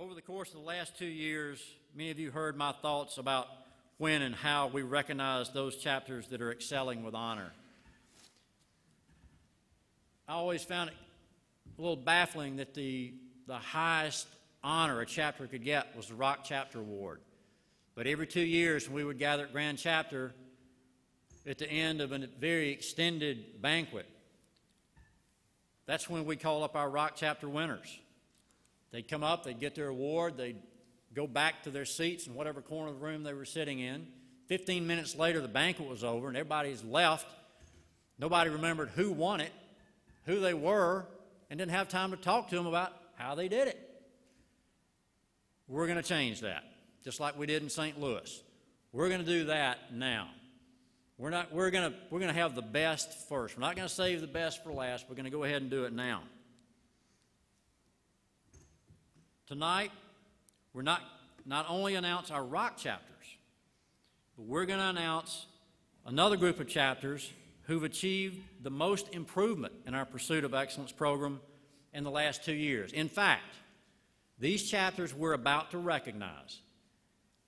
Over the course of the last 2 years, many of you heard my thoughts about when and how we recognize those chapters that are excelling with honor. I always found it a little baffling that the highest honor a chapter could get was the Rock Chapter Award. But every 2 years when we would gather at Grand Chapter at the end of a very extended banquet, that's when we call up our Rock Chapter winners. They'd come up, they'd get their award, they'd go back to their seats in whatever corner of the room they were sitting in. 15 minutes later, the banquet was over, and everybody's left. Nobody remembered who won it, who they were, and didn't have time to talk to them about how they did it. We're going to change that, just like we did in St. Louis. We're going to do that now. We're going to have the best first. We're not going to save the best for last. We're going to go ahead and do it now. Tonight, we're not only announce our Rock chapters, but we're going to announce another group of chapters who've achieved the most improvement in our Pursuit of Excellence program in the last 2 years. In fact, these chapters we're about to recognize,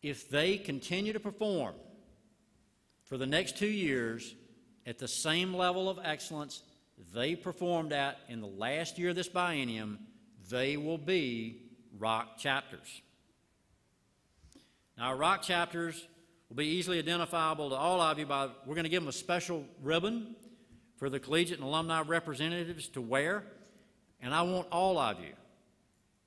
if they continue to perform for the next 2 years at the same level of excellence they performed at in the last year of this biennium, they will be Rock chapters. Now, our Rock chapters will be easily identifiable to all of you by, we're going to give them a special ribbon for the collegiate and alumni representatives to wear, and I want all of you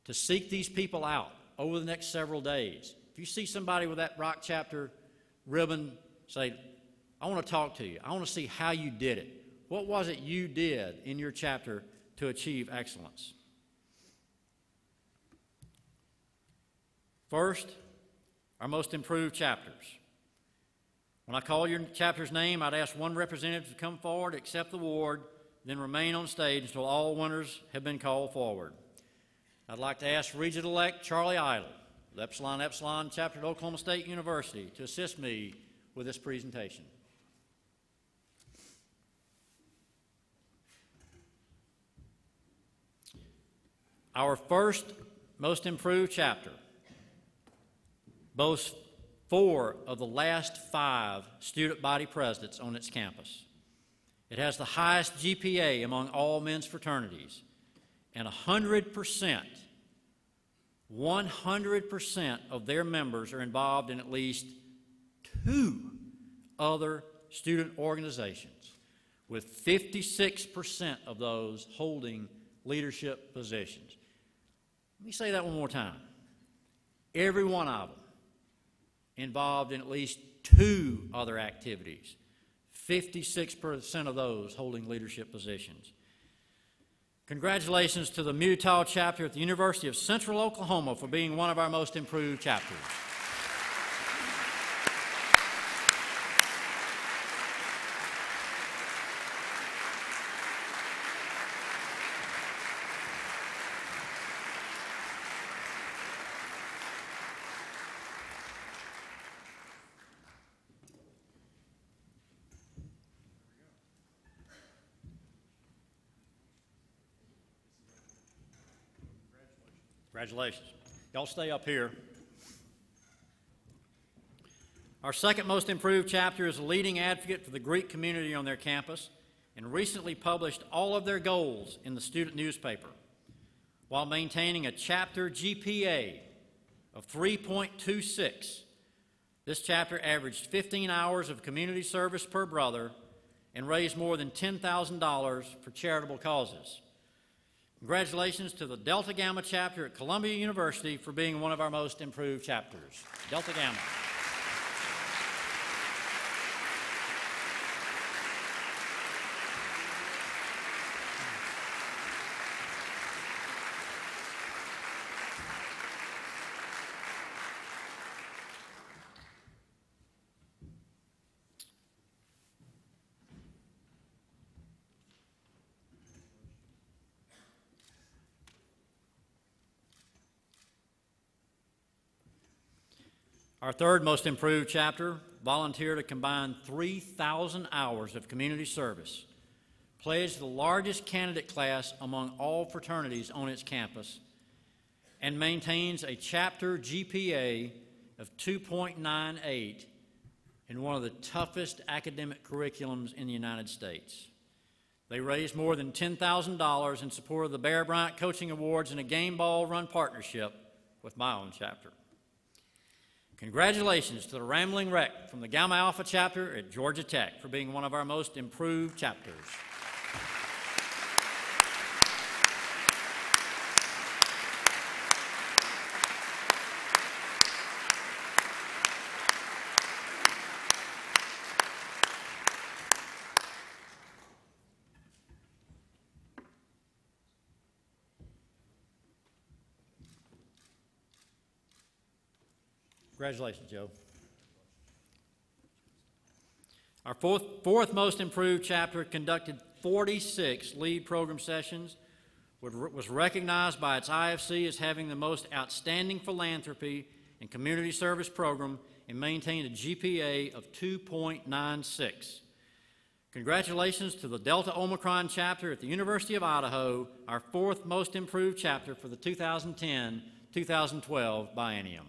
to seek these people out over the next several days. If you see somebody with that Rock chapter ribbon, say, I want to talk to you. I want to see how you did it. What was it you did in your chapter to achieve excellence? First, our most improved chapters. When I call your chapter's name, I'd ask one representative to come forward, accept the award, then remain on stage until all winners have been called forward. I'd like to ask Regent-elect Charlie Idle, the Epsilon chapter at Oklahoma State University, to assist me with this presentation. Our first most improved chapter boasts 4 of the last 5 student body presidents on its campus. It has the highest GPA among all men's fraternities, and 100% of their members are involved in at least 2 other student organizations, with 56% of those holding leadership positions. Let me say that one more time. Every one of them involved in at least 2 other activities, 56% of those holding leadership positions. Congratulations to the Mutah chapter at the University of Central Oklahoma for being one of our most improved chapters. Congratulations. Y'all stay up here. Our second most improved chapter is a leading advocate for the Greek community on their campus and recently published all of their goals in the student newspaper while maintaining a chapter GPA of 3.26. This chapter averaged 15 hours of community service per brother and raised more than $10,000 for charitable causes. Congratulations to the Delta Gamma chapter at Columbia University for being one of our most improved chapters. Delta Gamma. Our third most improved chapter volunteered a combined 3,000 hours of community service, pledged the largest candidate class among all fraternities on its campus, and maintains a chapter GPA of 2.98 in one of the toughest academic curriculums in the United States. They raised more than $10,000 in support of the Bear Bryant Coaching Awards in a game ball run partnership with my own chapter. Congratulations to the Rambling Wreck from the Gamma Alpha chapter at Georgia Tech for being one of our most improved chapters. Congratulations, Joe. Our fourth most improved chapter conducted 46 lead program sessions, was recognized by its IFC as having the most outstanding philanthropy and community service program, and maintained a GPA of 2.96. Congratulations to the Delta Omicron chapter at the University of Idaho, our fourth most improved chapter for the 2010-2012 biennium.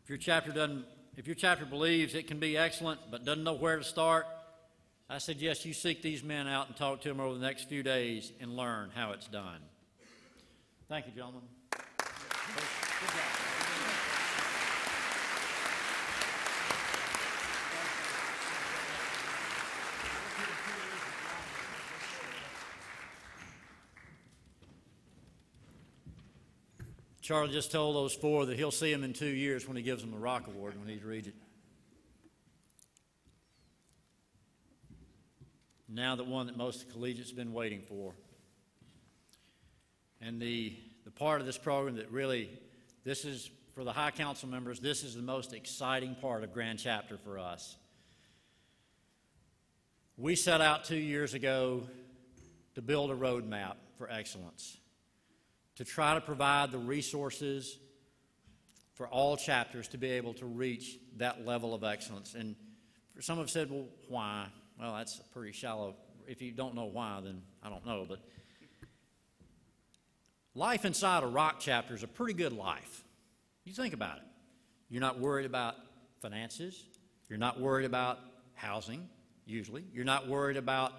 If your chapter believes it can be excellent but doesn't know where to start, I suggest you seek these men out and talk to them over the next few days and learn how it's done. Thank you, gentlemen. Good job. Charlie just told those four that he'll see them in 2 years when he gives them the Rock Award when he's Regent. Now the one that most collegiates have been waiting for. And the part of this program that really, this is, for the High Council members, this is the most exciting part of Grand Chapter for us. We set out 2 years ago to build a roadmap for excellence, to try to provide the resources for all chapters to be able to reach that level of excellence. And some have said, well, why? Well, that's pretty shallow. If you don't know why, then I don't know. But life inside a Rock chapter is a pretty good life. You think about it. You're not worried about finances. You're not worried about housing, usually. You're not worried about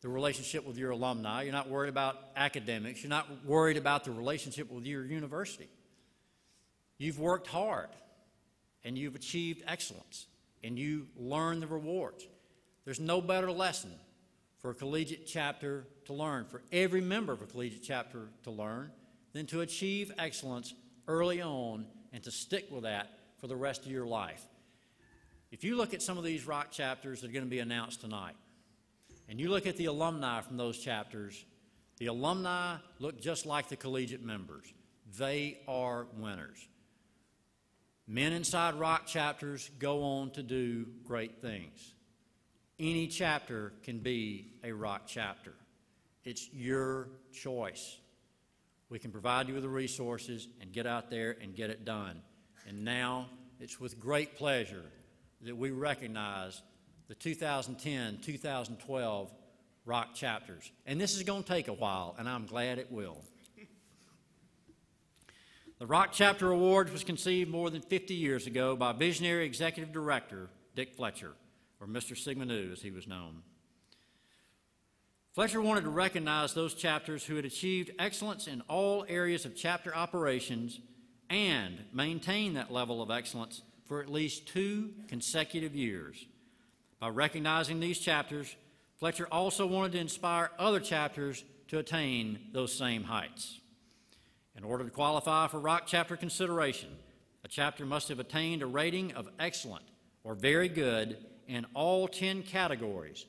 the relationship with your alumni. You're not worried about academics. You're not worried about the relationship with your university. You've worked hard, and you've achieved excellence, and you learn the rewards. There's no better lesson for a collegiate chapter to learn, for every member of a collegiate chapter to learn, than to achieve excellence early on and to stick with that for the rest of your life. If you look at some of these Rock chapters that are going to be announced tonight, and you look at the alumni from those chapters, the alumni look just like the collegiate members. They are winners. Men inside Rock chapters go on to do great things. Any chapter can be a Rock chapter. It's your choice. We can provide you with the resources and get out there and get it done. And now it's with great pleasure that we recognize the 2010-2012 Rock chapters. And this is going to take a while, and I'm glad it will. The Rock Chapter Awards was conceived more than 50 years ago by visionary executive director Dick Fletcher, or Mr. Sigma Nu as he was known. Fletcher wanted to recognize those chapters who had achieved excellence in all areas of chapter operations and maintain that level of excellence for at least 2 consecutive years. By recognizing these chapters, Fletcher also wanted to inspire other chapters to attain those same heights. In order to qualify for Rock Chapter consideration, a chapter must have attained a rating of excellent or very good in all 10 categories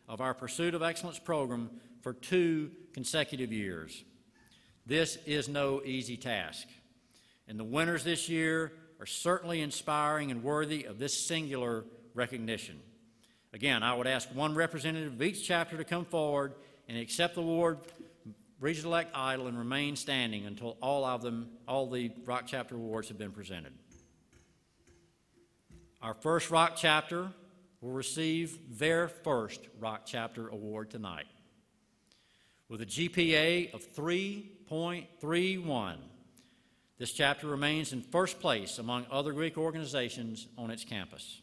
of our Pursuit of Excellence program for 2 consecutive years. This is no easy task. And the winners this year are certainly inspiring and worthy of this singular recognition. Again, I would ask one representative of each chapter to come forward and accept the award, Regent-elect Idle, and remain standing until all the Rock Chapter awards have been presented. Our first Rock Chapter will receive their first Rock Chapter award tonight. With a GPA of 3.31, this chapter remains in first place among other Greek organizations on its campus.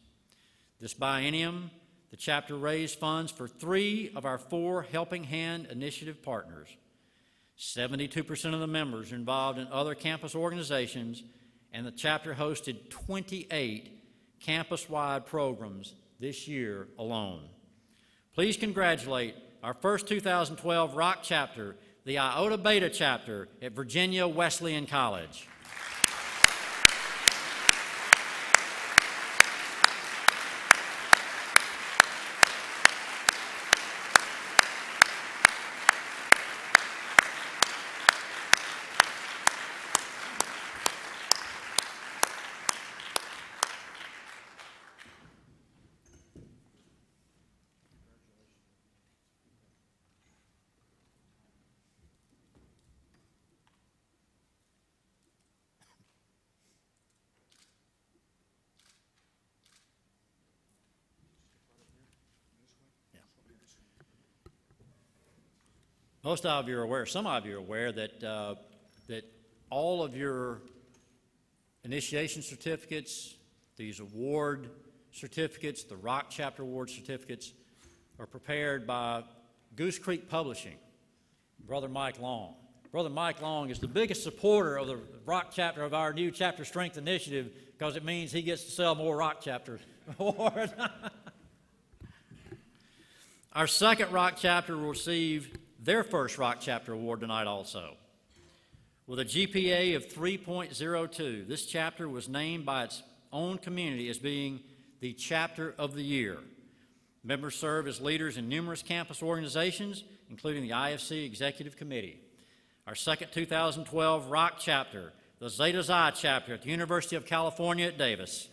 This biennium, the chapter raised funds for 3 of our 4 Helping Hand Initiative partners. 72% of the members are involved in other campus organizations, and the chapter hosted 28 campus-wide programs this year alone. Please congratulate our first 2012 Rock Chapter, the Iota Beta Chapter at Virginia Wesleyan College. Most of you are aware, some of you are aware that, that all of your initiation certificates, these award certificates, the Rock Chapter award certificates, are prepared by Goose Creek Publishing, Brother Mike Long. Brother Mike Long is the biggest supporter of the Rock Chapter of our new Chapter Strength Initiative because it means he gets to sell more Rock Chapter awards. Our second Rock Chapter will receive their first Rock Chapter award tonight also. With a GPA of 3.02, this chapter was named by its own community as being the Chapter of the Year. Members serve as leaders in numerous campus organizations, including the IFC Executive Committee. Our second 2012 Rock Chapter, the Zeta Xi Chapter at the University of California at Davis.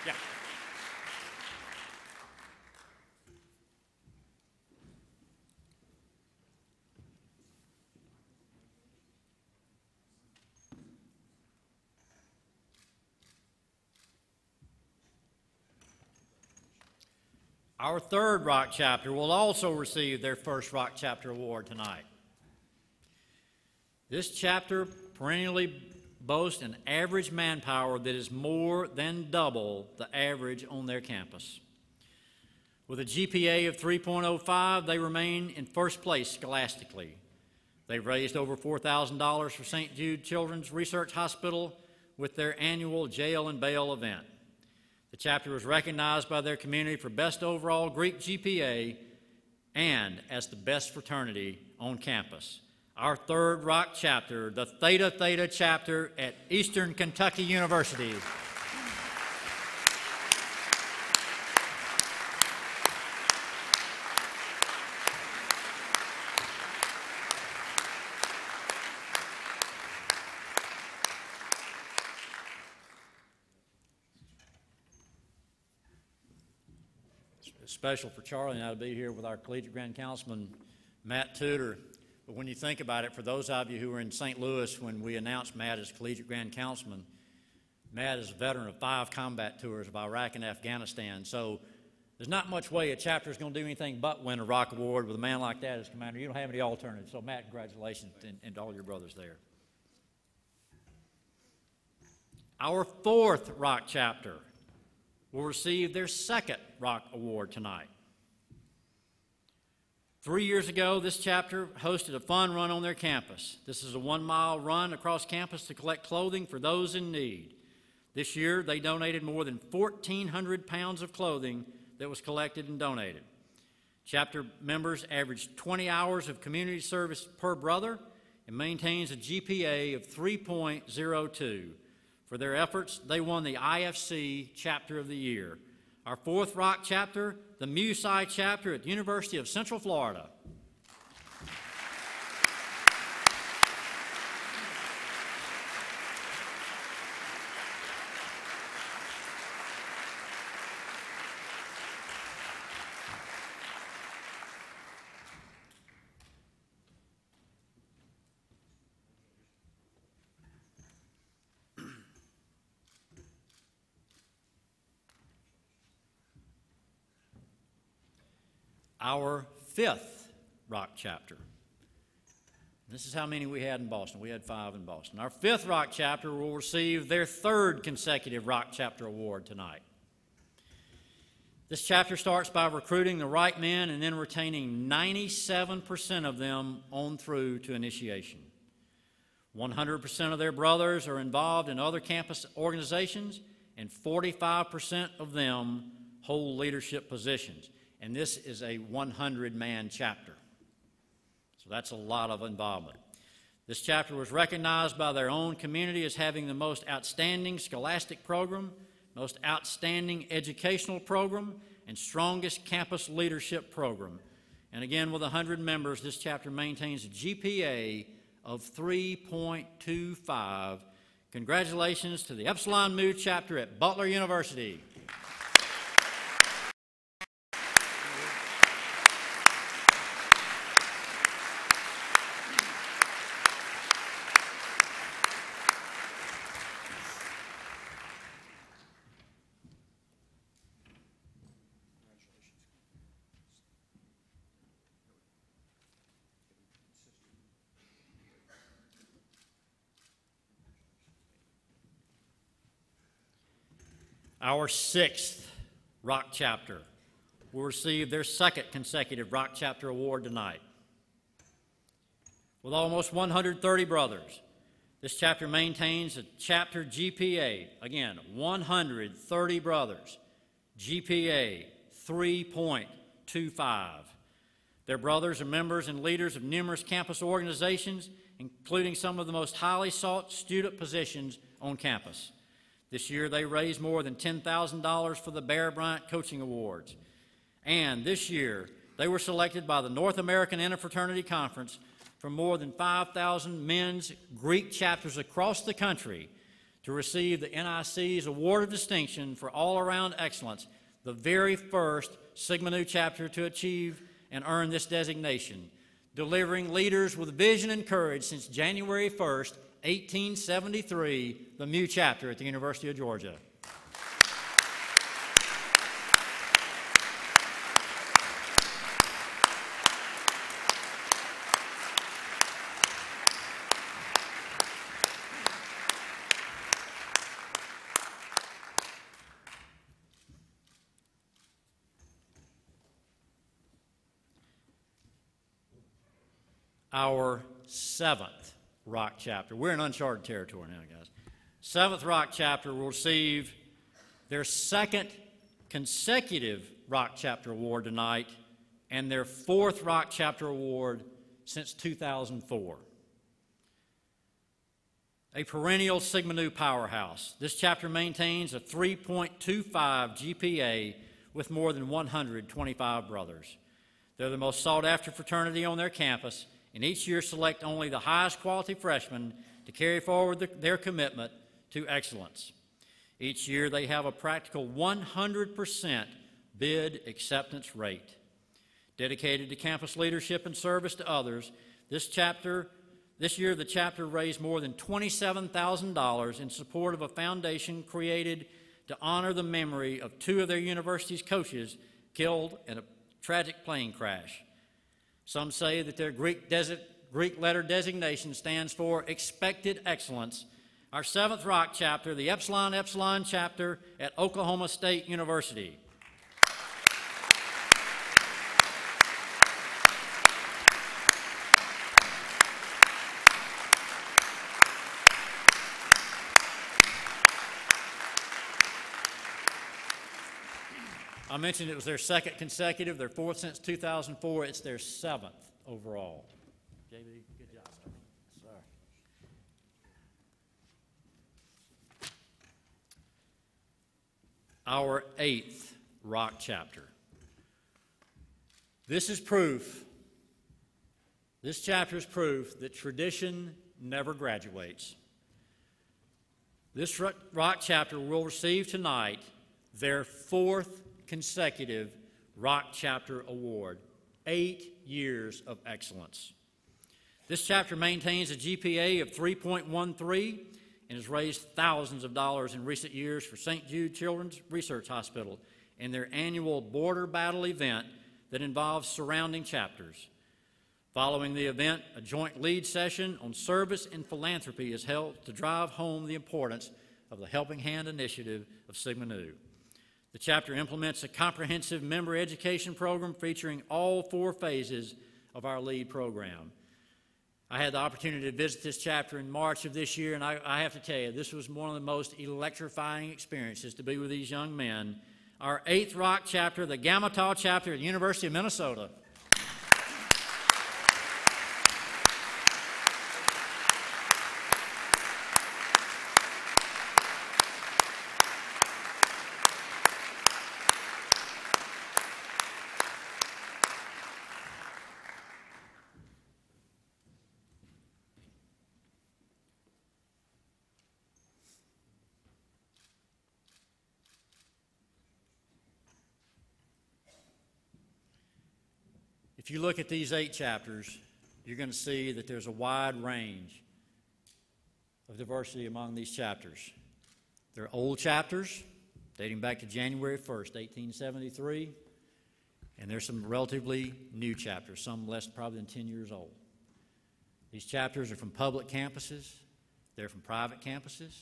Yeah. Our third Rock Chapter will also receive their first Rock Chapter award tonight. This chapter perennially boasts an average manpower that is more than double the average on their campus. With a GPA of 3.05, they remain in first place scholastically. They've raised over $4,000 for St. Jude Children's Research Hospital with their annual Jail and Bail event. The chapter was recognized by their community for best overall Greek GPA and as the best fraternity on campus. Our third Rock Chapter, the Theta Theta Chapter at Eastern Kentucky University. It's special for Charlie and I to be here with our Collegiate Grand Councilman, Matt Tudor. But when you think about it, for those of you who were in St. Louis when we announced Matt as Collegiate Grand Councilman, Matt is a veteran of 5 combat tours of Iraq and Afghanistan. So there's not much way a chapter is going to do anything but win a Rock Award with a man like that as commander. You don't have any alternatives. So Matt, congratulations and to all your brothers there. Our fourth Rock Chapter will receive their second Rock Award tonight. 3 years ago, this chapter hosted a fun run on their campus. This is a 1-mile run across campus to collect clothing for those in need. This year, they donated more than 1,400 pounds of clothing that was collected and donated. Chapter members averaged 20 hours of community service per brother and maintains a GPA of 3.02. For their efforts, they won the IFC Chapter of the Year. Our fourth Rock chapter, the Mu Psi chapter at the University of Central Florida. Our fifth Rock chapter. This is how many we had in Boston. We had 5 in Boston. Our fifth Rock chapter will receive their third consecutive Rock Chapter Award tonight. This chapter starts by recruiting the right men and then retaining 97% of them on through to initiation. 100% of their brothers are involved in other campus organizations, and 45% of them hold leadership positions. And this is a 100-man chapter. So that's a lot of involvement. This chapter was recognized by their own community as having the most outstanding scholastic program, most outstanding educational program, and strongest campus leadership program. And again, with 100 members, this chapter maintains a GPA of 3.25. Congratulations to the Epsilon Mu chapter at Butler University. Our sixth Rock chapter will receive their second consecutive Rock Chapter Award tonight. With almost 130 brothers, this chapter maintains a chapter GPA, again, 130 brothers, GPA 3.25. Their brothers are members and leaders of numerous campus organizations, including some of the most highly sought student positions on campus. This year, they raised more than $10,000 for the Bear Bryant Coaching Awards. And this year, they were selected by the North American Interfraternity Conference from more than 5,000 men's Greek chapters across the country to receive the NIC's Award of Distinction for all-around excellence, the very first Sigma Nu chapter to achieve and earn this designation, delivering leaders with vision and courage since January 1st, 1873, the Mu chapter at the University of Georgia. Our seventh Rock chapter. We're in uncharted territory now, guys. Seventh Rock chapter will receive their second consecutive Rock Chapter Award tonight and their fourth Rock Chapter Award since 2004. A perennial Sigma Nu powerhouse, this chapter maintains a 3.25 GPA with more than 125 brothers. They're the most sought-after fraternity on their campus, and each year select only the highest quality freshmen to carry forward their commitment to excellence. Each year they have a practical 100% bid acceptance rate. Dedicated to campus leadership and service to others, this year the chapter raised more than $27,000 in support of a foundation created to honor the memory of 2 of their university's coaches killed in a tragic plane crash. Some say that their Greek letter designation stands for expected excellence. Our seventh Rock chapter, the Epsilon Epsilon chapter at Oklahoma State University. I mentioned it was their second consecutive, their fourth since 2004. It's their seventh overall. JB, good job. our 8th Rock chapter. This is proof, this chapter is proof that tradition never graduates. This Rock chapter will receive tonight their 4th consecutive Rock Chapter Award, 8 years of excellence. This chapter maintains a GPA of 3.13 and has raised thousands of dollars in recent years for St. Jude Children's Research Hospital and their annual Border Battle event that involves surrounding chapters. Following the event, a joint lead session on service and philanthropy is held to drive home the importance of the Helping Hand initiative of Sigma Nu. The chapter implements a comprehensive member education program featuring all 4 phases of our lead program. I had the opportunity to visit this chapter in March of this year, and I have to tell you, this was one of the most electrifying experiences to be with these young men. Our 8th Rock chapter, the Gamatau chapter at the University of Minnesota. If you look at these 8 chapters, you're going to see that there's a wide range of diversity among these chapters. They're old chapters, dating back to January 1st, 1873, and there's some relatively new chapters, some less probably than 10 years old. These chapters are from public campuses, they're from private campuses.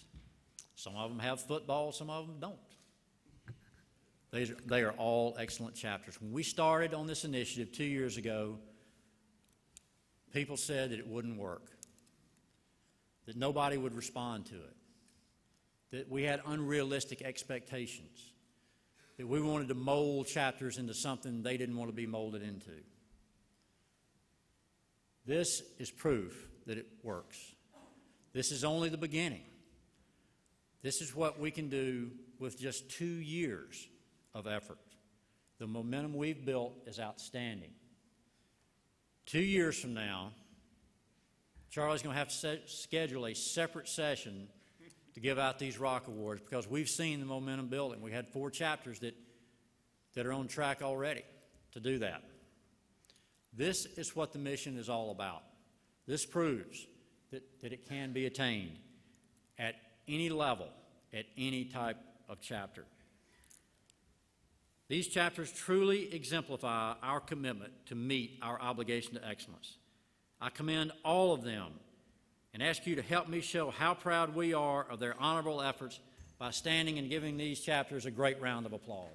Some of them have football, some of them don't. They are all excellent chapters. When we started on this initiative 2 years ago, people said that it wouldn't work, that nobody would respond to it, that we had unrealistic expectations, that we wanted to mold chapters into something they didn't want to be molded into. This is proof that it works. This is only the beginning. This is what we can do with just 2 years of effort. The momentum we've built is outstanding. 2 years from now, Charlie's going to have to schedule a separate session to give out these Rock Awards because we've seen the momentum building. We had 4 chapters that are on track already to do that. This is what the mission is all about. This proves that it can be attained at any level, at any type of chapter. These chapters truly exemplify our commitment to meet our obligation to excellence. I commend all of them and ask you to help me show how proud we are of their honorable efforts by standing and giving these chapters a great round of applause.